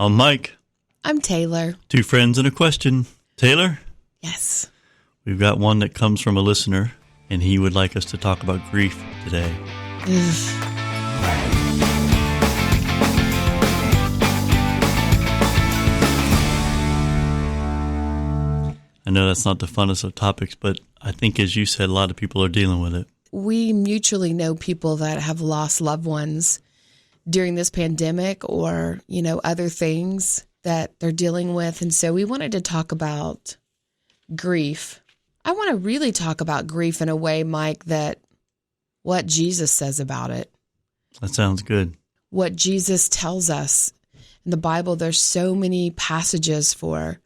I'm Mike. I'm Taylor. Two friends and a question. Taylor? Yes. We've got one that comes from a listener, and he would like us to talk about grief today. I know that's not the funnest of topics, but I think, as you said, a lot of people are dealing with it. We mutually know people that have lost loved ones during this pandemic or, other things that they're dealing with. And so we wanted to talk about grief. I want to really talk about grief in a way, Mike, that what Jesus says about it. That sounds good. What Jesus tells us. In the Bible, there's so many passages for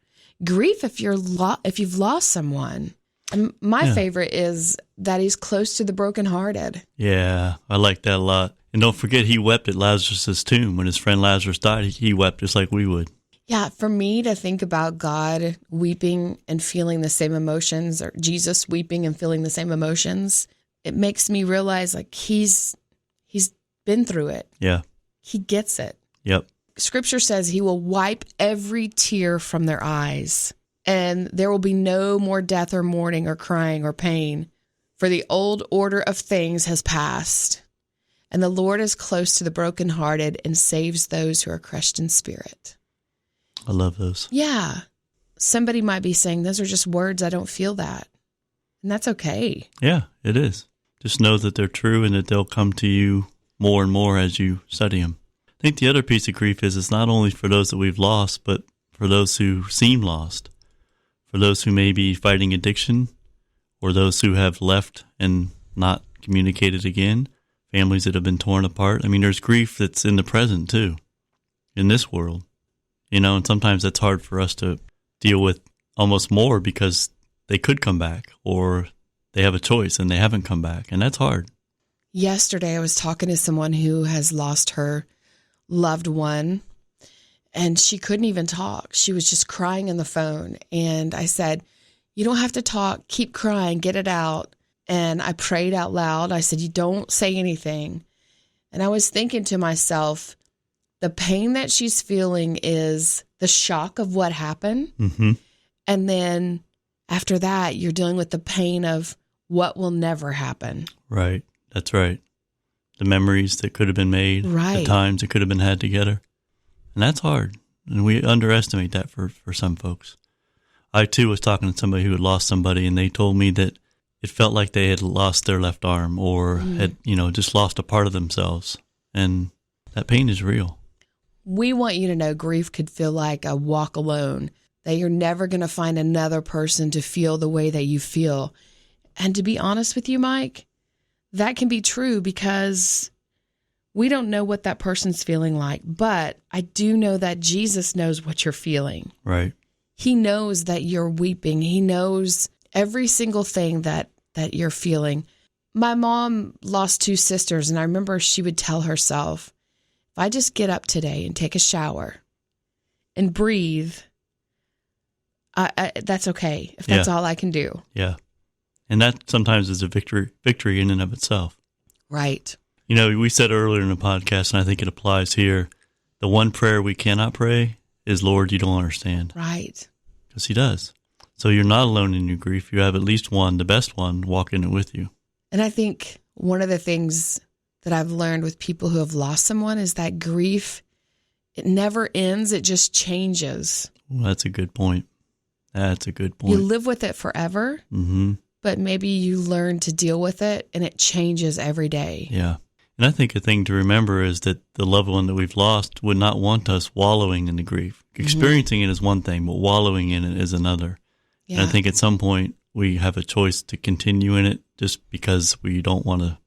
grief if you've lost someone. And my favorite is that he's close to the brokenhearted. Yeah, I like that a lot. And don't forget, he wept at Lazarus' tomb. When his friend Lazarus died, he wept just like we would. Yeah, for me to think about God weeping and feeling the same emotions, or Jesus weeping and feeling the same emotions, it makes me realize like he's been through it. Yeah. He gets it. Yep. Scripture says he will wipe every tear from their eyes, and there will be no more death or mourning or crying or pain, for the old order of things has passed, and the Lord is close to the brokenhearted and saves those who are crushed in spirit. I love those. Yeah. Somebody might be saying, those are just words. I don't feel that. And that's okay. Yeah, it is. Just know that they're true and that they'll come to you more and more as you study them. I think the other piece of grief is it's not only for those that we've lost, but for those who seem lost, for those who may be fighting addiction, or those who have left and not communicated again, families that have been torn apart. I mean, there's grief that's in the present too, in this world, and sometimes that's hard for us to deal with almost more because they could come back or they have a choice and they haven't come back, and that's hard. Yesterday, I was talking to someone who has lost her loved one, and she couldn't even talk. She was just crying on the phone. And I said, you don't have to talk. Keep crying. Get it out. And I prayed out loud. I said, you don't say anything. And I was thinking to myself, the pain that she's feeling is the shock of what happened. Mm-hmm. And then after that, you're dealing with the pain of what will never happen. Right. That's right. The memories that could have been made, right. The times that could have been had together. And that's hard. And we underestimate that for some folks. I, too, was talking to somebody who had lost somebody, and they told me that it felt like they had lost their left arm or had, just lost a part of themselves. And that pain is real. We want you to know grief could feel like a walk alone, that you're never going to find another person to feel the way that you feel. And to be honest with you, Mike, that can be true because we don't know what that person's feeling like, but I do know that Jesus knows what you're feeling. Right. He knows that you're weeping. He knows every single thing that you're feeling. My mom lost two sisters, and I remember she would tell herself, if I just get up today and take a shower and breathe, that's okay, if that's all I can do. Yeah. And that sometimes is a victory in and of itself. Right. We said earlier in the podcast, and I think it applies here, the one prayer we cannot pray is, Lord, you don't understand. Right. Because he does. So you're not alone in your grief. You have at least one, the best one, walking it with you. And I think one of the things that I've learned with people who have lost someone is that grief, it never ends. It just changes. Well, that's a good point. That's a good point. You live with it forever. Mm-hmm. But maybe you learn to deal with it, and it changes every day. Yeah. And I think a thing to remember is that the loved one that we've lost would not want us wallowing in the grief. Experiencing it is one thing, but wallowing in it is another. Yeah. And I think at some point we have a choice to continue in it just because we don't want to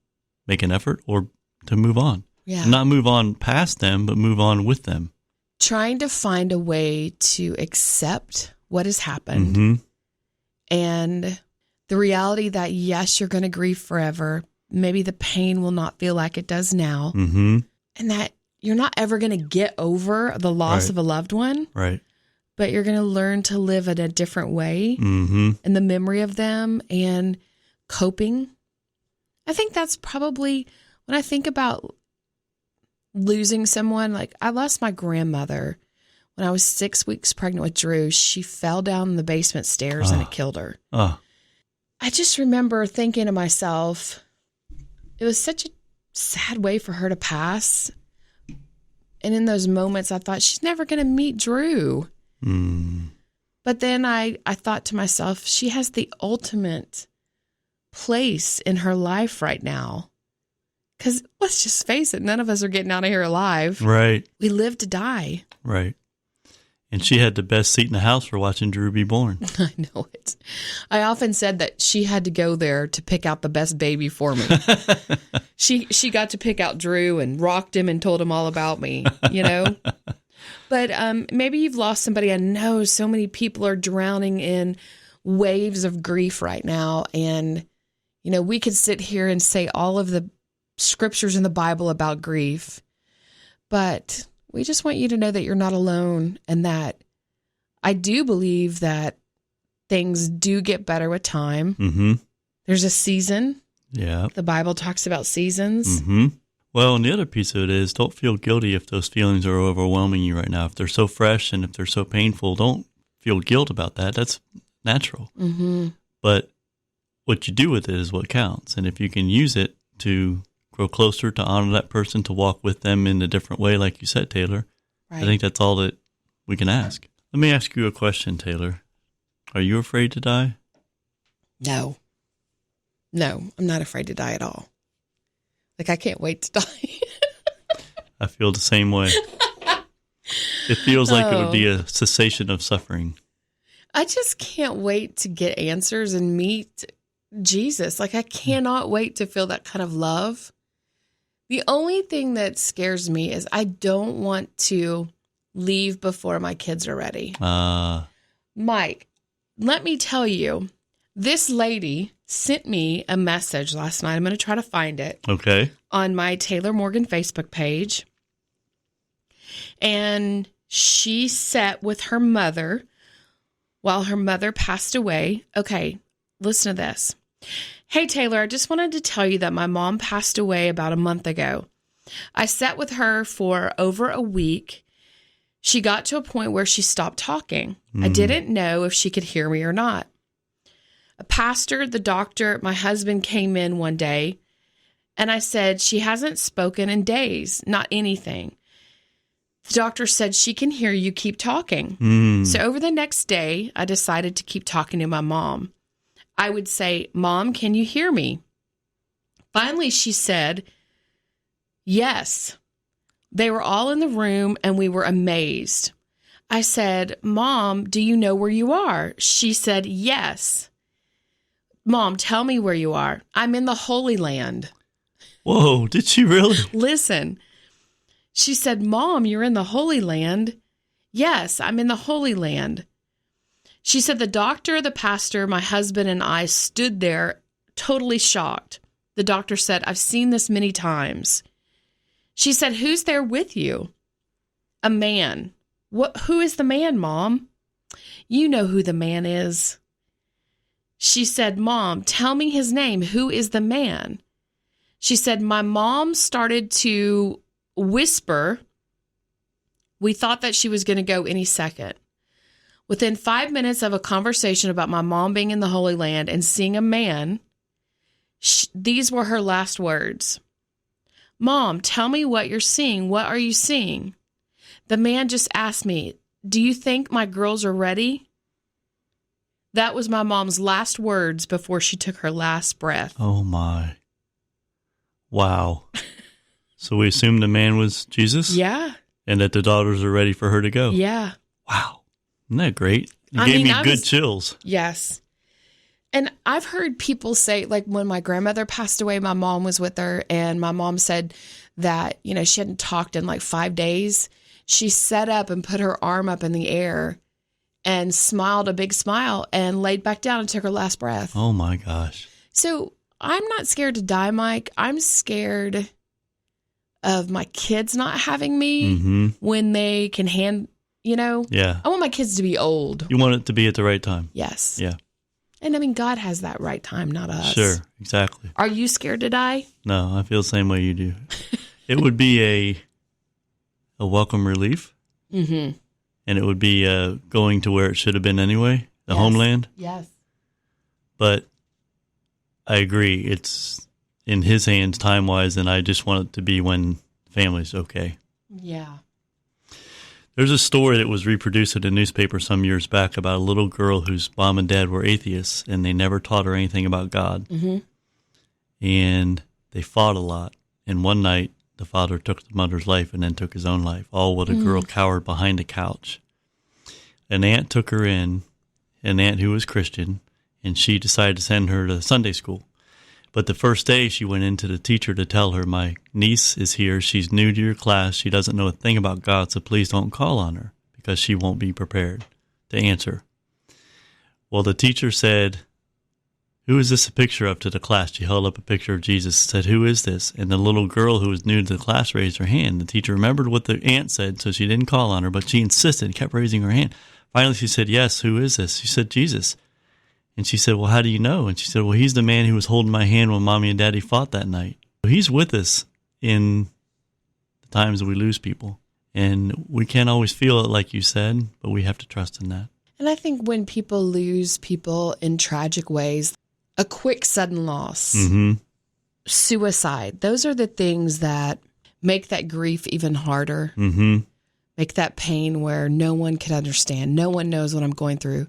make an effort or to move on. Yeah. And not move on past them, but move on with them. Trying to find a way to accept what has happened and the reality that, yes, you're going to grieve forever. Maybe the pain will not feel like it does now. Mm-hmm. And that you're not ever going to get over the loss of a loved one. Right. But you're going to learn to live in a different way in the memory of them and coping. I think that's probably, when I think about losing someone, like I lost my grandmother when I was 6 weeks pregnant with Drew, she fell down the basement stairs and it killed her. Oh. I just remember thinking to myself, it was such a sad way for her to pass. And in those moments, I thought, she's never going to meet Drew. But then I thought to myself, she has the ultimate place in her life right now. Because let's just face it, none of us are getting out of here alive. Right. We live to die. Right. And she had the best seat in the house for watching Drew be born. I know it. I often said that she had to go there to pick out the best baby for me. She got to pick out Drew and rocked him and told him all about me, you know? But maybe you've lost somebody. I know so many people are drowning in waves of grief right now. And, you know, we could sit here and say all of the scriptures in the Bible about grief, but we just want you to know that you're not alone, and that I do believe that things do get better with time. Mm-hmm. There's a season. Yeah. The Bible talks about seasons. Mm-hmm. Well, and the other piece of it is, don't feel guilty if those feelings are overwhelming you right now. If they're so fresh and if they're so painful, don't feel guilt about that. That's natural. Mm-hmm. But what you do with it is what counts. And if you can use it to grow closer, to honor that person, to walk with them in a different way, like you said, Taylor, Right. I think that's all that we can ask. Let me ask you a question, Taylor. Are you afraid to die? No, I'm not afraid to die at all. Like, I can't wait to die. I feel the same way. It feels like it would be a cessation of suffering. I just can't wait to get answers and meet Jesus. Like, I cannot wait to feel that kind of love. The only thing that scares me is I don't want to leave before my kids are ready. Mike, let me tell you, this lady sent me a message last night. I'm going to try to find it. Okay. On my Taylor Morgan Facebook page. And she sat with her mother while her mother passed away. Okay, listen to this. Hey, Taylor, I just wanted to tell you that my mom passed away about a month ago. I sat with her for over a week. She got to a point where she stopped talking. I didn't know if she could hear me or not. A pastor, the doctor, my husband came in one day, and I said, she hasn't spoken in days, not anything. The doctor said, she can hear you, keep talking. So over the next day, I decided to keep talking to my mom. I would say, Mom, can you hear me? Finally, she said, yes. They were all in the room and we were amazed. I said, Mom, do you know where you are? She said, yes. Mom, tell me where you are. I'm in the Holy Land. Whoa, did she really? Listen, she said, Mom, you're in the Holy Land. Yes, I'm in the Holy Land. She said, the doctor, the pastor, my husband, and I stood there totally shocked. The doctor said, I've seen this many times. She said, who's there with you? A man. Who is the man, Mom? You know who the man is. She said, Mom, tell me his name. Who is the man? She said, my mom started to whisper. We thought that she was going to go any second. Within 5 minutes of a conversation about my mom being in the Holy Land and seeing a man, these were her last words. Mom, tell me what you're seeing. What are you seeing? The man just asked me, do you think my girls are ready? That was my mom's last words before she took her last breath. Oh, my. Wow. So we assume the man was Jesus? Yeah. And that the daughters are ready for her to go? Yeah. Wow. Isn't that great? It gave me good chills. Yes. And I've heard people say, like when my grandmother passed away, my mom was with her, and my mom said that, you know, she hadn't talked in like 5 days. She sat up and put her arm up in the air and smiled a big smile and laid back down and took her last breath. Oh, my gosh. So I'm not scared to die, Mike. I'm scared of my kids not having me when they can Yeah. I want my kids to be old. You want it to be at the right time. Yes. Yeah. And I mean, God has that right time, not us. Sure. Exactly. Are you scared to die? No, I feel the same way you do. It would be a welcome relief. Mm-hmm. and it would be going to where it should have been anyway, the homeland. Yes. But I agree, it's in his hands time-wise, and I just want it to be when family's okay. Yeah. There's a story that was reproduced in a newspaper some years back about a little girl whose mom and dad were atheists, and they never taught her anything about God. Mm-hmm. And they fought a lot. And one night, the father took the mother's life and then took his own life, all while the girl cowered behind a couch. An aunt took her in, an aunt who was Christian, and she decided to send her to Sunday school. But the first day, she went into the teacher to tell her, my niece is here. She's new to your class. She doesn't know a thing about God, so please don't call on her because she won't be prepared to answer. Well, the teacher said, who is this a picture of to the class? She held up a picture of Jesus, said, who is this? And the little girl who was new to the class raised her hand. The teacher remembered what the aunt said, so she didn't call on her, but she insisted and kept raising her hand. Finally, she said, yes, who is this? She said, Jesus. And she said, well, how do you know? And she said, well, he's the man who was holding my hand when Mommy and Daddy fought that night. So he's with us in the times that we lose people. And we can't always feel it like you said, but we have to trust in that. And I think when people lose people in tragic ways, a quick sudden loss, suicide, those are the things that make that grief even harder, make that pain where no one can understand. No one knows what I'm going through.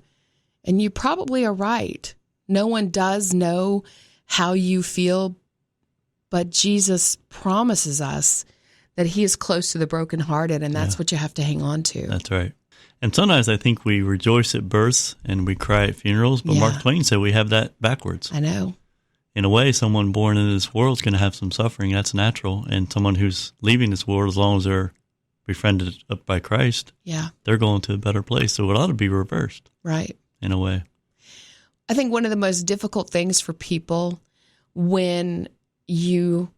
And you probably are right. No one does know how you feel, but Jesus promises us that he is close to the brokenhearted, and that's what you have to hang on to. That's right. And sometimes I think we rejoice at births and we cry at funerals, but Mark Twain said we have that backwards. I know. In a way, someone born into this world is going to have some suffering. That's natural. And someone who's leaving this world, as long as they're befriended up by Christ, they're going to a better place. So it ought to be reversed. Right. In a way. I think one of the most difficult things for people when you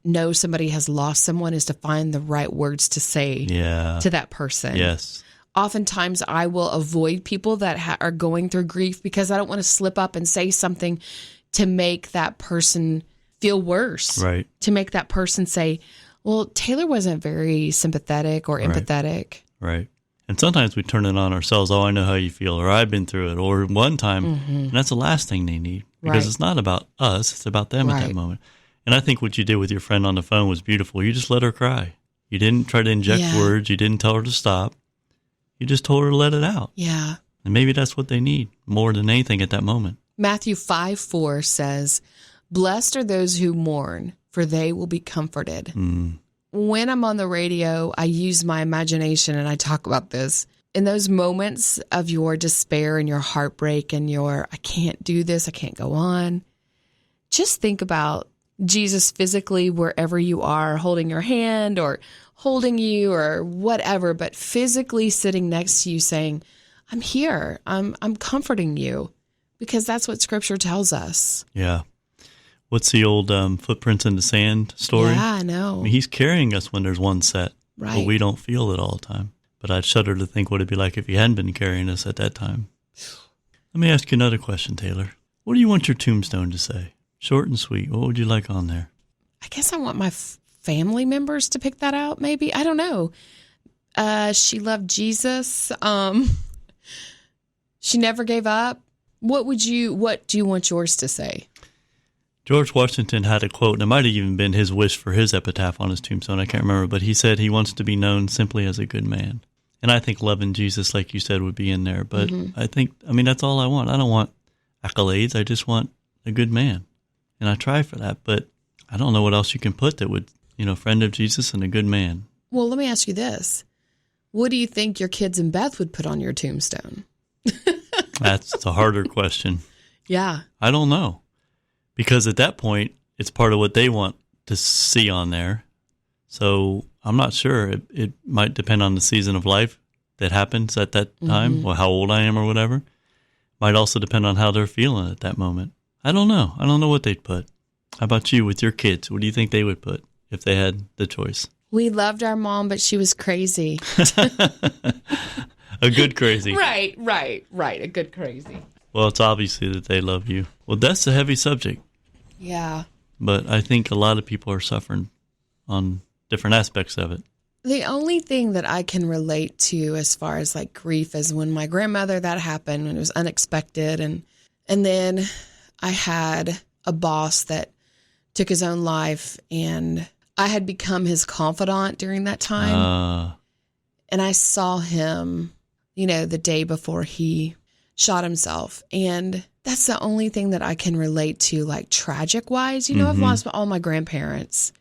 know somebody has lost someone is to find the right words to say to that person. Yes. Oftentimes I will avoid people that are going through grief because I don't want to slip up and say something to make that person feel worse. Right. To make that person say, well, Taylor wasn't very sympathetic or empathetic. Right. And sometimes we turn it on ourselves. Oh, I know how you feel, or I've been through it, or one time. And that's the last thing they need because it's not about us. It's about them at that moment. And I think what you did with your friend on the phone was beautiful. You just let her cry. You didn't try to inject words. You didn't tell her to stop. You just told her to let it out. Yeah. And maybe that's what they need more than anything at that moment. Matthew 5:4 says, blessed are those who mourn, for they will be comforted. When I'm on the radio, I use my imagination and I talk about this. In those moments of your despair and your heartbreak and your, I can't do this, I can't go on, just think about Jesus physically wherever you are, holding your hand or holding you or whatever, but physically sitting next to you saying, I'm here, I'm comforting you, because that's what Scripture tells us. Yeah. What's the old footprints in the sand story? Yeah, I know. I mean, he's carrying us when there's one set, right? But we don't feel it all the time. But I'd shudder to think what it'd be like if he hadn't been carrying us at that time. Let me ask you another question, Taylor. What do you want your tombstone to say? Short and sweet. What would you like on there? I guess I want my family members to pick that out, maybe. I don't know. She loved Jesus. She never gave up. What do you want yours to say? George Washington had a quote, and it might have even been his wish for his epitaph on his tombstone. I can't remember, but he said he wants to be known simply as a good man. And I think loving Jesus, like you said, would be in there. But that's all I want. I don't want accolades. I just want a good man. And I try for that, but I don't know what else you can put that would, friend of Jesus and a good man. Well, let me ask you this. What do you think your kids and Beth would put on your tombstone? That's a harder question. Yeah. I don't know. Because at that point, it's part of what they want to see on there. So I'm not sure. It might depend on the season of life that happens at that time, or how old I am or whatever. Might also depend on how they're feeling at that moment. I don't know. I don't know what they'd put. How about you with your kids? What do you think they would put if they had the choice? We loved our mom, but she was crazy. A good crazy. Right. A good crazy. Well, it's obviously that they love you. Well, that's a heavy subject. Yeah. But I think a lot of people are suffering on different aspects of it. The only thing that I can relate to as far as like grief is when my grandmother, that happened and it was unexpected. And then I had a boss that took his own life, and I had become his confidant during that time. And I saw him, the day before he shot himself. And that's the only thing that I can relate to, like tragic wise. I've lost all my grandparents,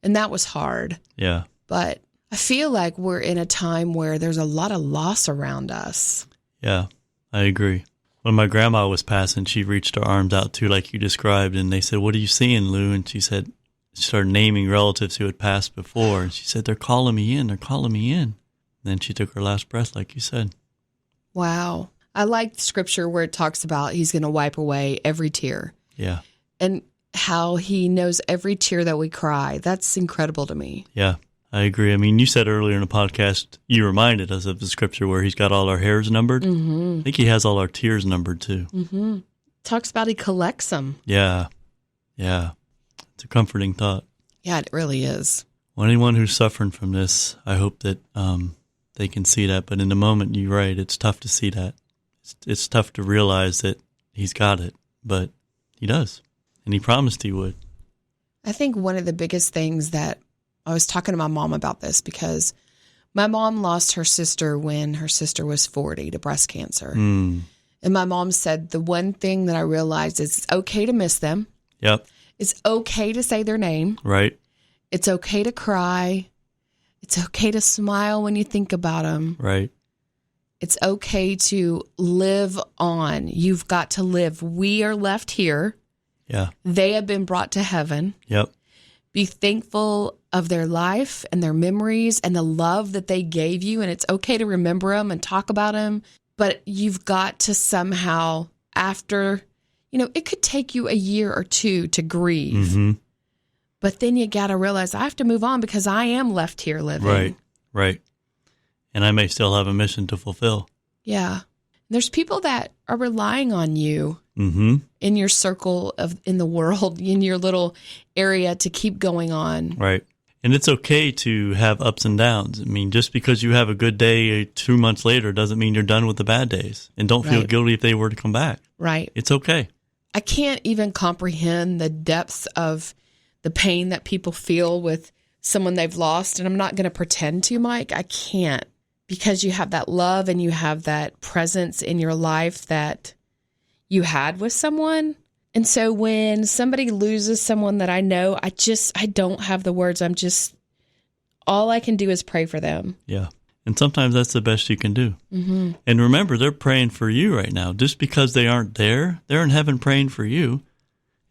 and that was hard. Yeah. But I feel like we're in a time where there's a lot of loss around us. Yeah, I agree. When my grandma was passing, she reached her arms out too, like you described, and they said, "What are you seeing, Lou?" And she started naming relatives who had passed before, and she said, "They're calling me in, they're calling me in." And then she took her last breath, like you said. Wow. I like the scripture where it talks about he's going to wipe away every tear. Yeah. And how he knows every tear that we cry. That's incredible to me. Yeah, I agree. I mean, you said earlier in the podcast, you reminded us of the scripture where he's got all our hairs numbered. I think he has all our tears numbered too. Talks about he collects them. Yeah. Yeah. It's a comforting thought. Yeah, it really is. Well, anyone who's suffering from this, I hope that they can see that. But in the moment, you're right, it's tough to see that. It's tough to realize that he's got it, but he does. And he promised he would. I think one of the biggest things that I was talking to my mom about this, because my mom lost her sister when her sister was 40 to breast cancer. And my mom said the one thing that I realized is it's okay to miss them. Yep. It's okay to say their name. Right. It's okay to cry. It's okay to smile when you think about them. Right. It's okay to live on. You've got to live. We are left here. Yeah. They have been brought to heaven. Yep. Be thankful of their life and their memories and the love that they gave you. And it's okay to remember them and talk about them. But you've got to somehow, after, it could take you a year or two to grieve. But then you got to realize I have to move on because I am left here living. Right. Right. And I may still have a mission to fulfill. Yeah. There's people that are relying on you in your circle in the world, in your little area to keep going on. Right. And it's okay to have ups and downs. I mean, just because you have a good day 2 months later doesn't mean you're done with the bad days. And don't feel guilty if they were to come back. Right. It's okay. I can't even comprehend the depths of the pain that people feel with someone they've lost. And I'm not going to pretend to, Mike. I can't. Because you have that love and you have that presence in your life that you had with someone. And so when somebody loses someone that I know, I don't have the words. All I can do is pray for them. Yeah. And sometimes that's the best you can do. And remember, they're praying for you right now. Just because they aren't there, they're in heaven praying for you.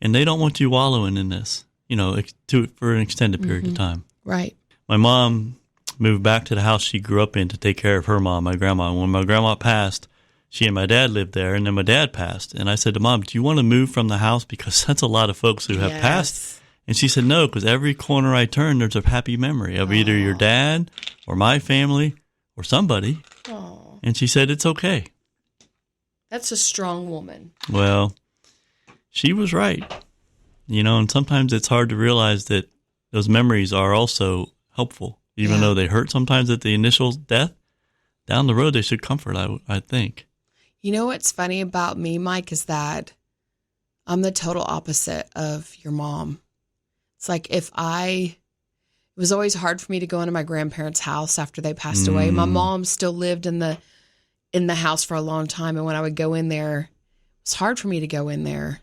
And they don't want you wallowing in this, for an extended period of time. Right. My mom moved back to the house she grew up in to take care of her mom, my grandma. And when my grandma passed, she and my dad lived there, and then my dad passed. And I said to Mom, do you want to move from the house? Because that's a lot of folks who have passed. And she said, no, because every corner I turn, there's a happy memory of either your dad or my family or somebody. Aww. And she said, it's okay. That's a strong woman. Well, she was right. And sometimes it's hard to realize that those memories are also helpful. Even though they hurt sometimes at the initial death, down the road they should comfort, I think. You know what's funny about me, Mike, is that I'm the total opposite of your mom. It's like it was always hard for me to go into my grandparents' house after they passed away. My mom still lived in the house for a long time, and when I would go in there, it was hard for me to go in there.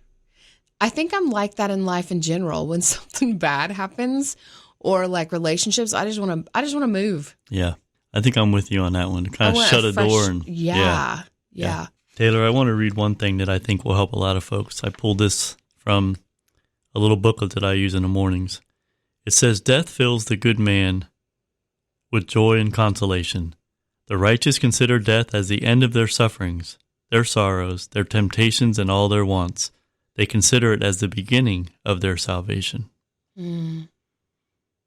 I think I'm like that in life in general. When something bad happens, or like relationships, I just want to move. Yeah. I think I'm with you on that one. To kind of shut a door and yeah. Taylor, I want to read one thing that I think will help a lot of folks. I pulled this from a little booklet that I use in the mornings. It says, "Death fills the good man with joy and consolation. The righteous consider death as the end of their sufferings, their sorrows, their temptations, and all their wants. They consider it as the beginning of their salvation."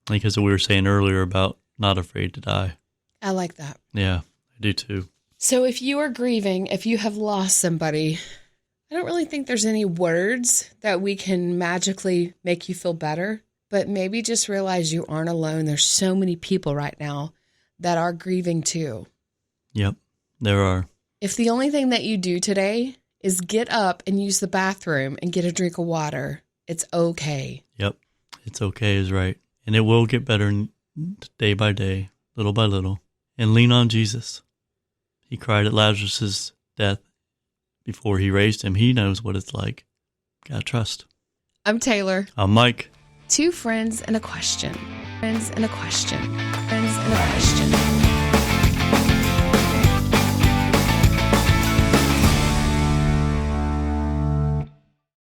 Because we were saying earlier about not afraid to die. I like that. Yeah, I do too. So if you are grieving, if you have lost somebody, I don't really think there's any words that we can magically make you feel better. but maybe just realize you aren't alone. There's so many people right now that are grieving too. Yep, there are. If the only thing that you do today is get up and use the bathroom and get a drink of water, it's okay. Yep, it's okay is right. And it will get better day by day, little by little. And lean on Jesus. He cried at Lazarus' death before he raised him. He knows what it's like. Gotta trust. I'm Taylor. I'm Mike. Two friends and a question. Friends and a question. Friends and a question.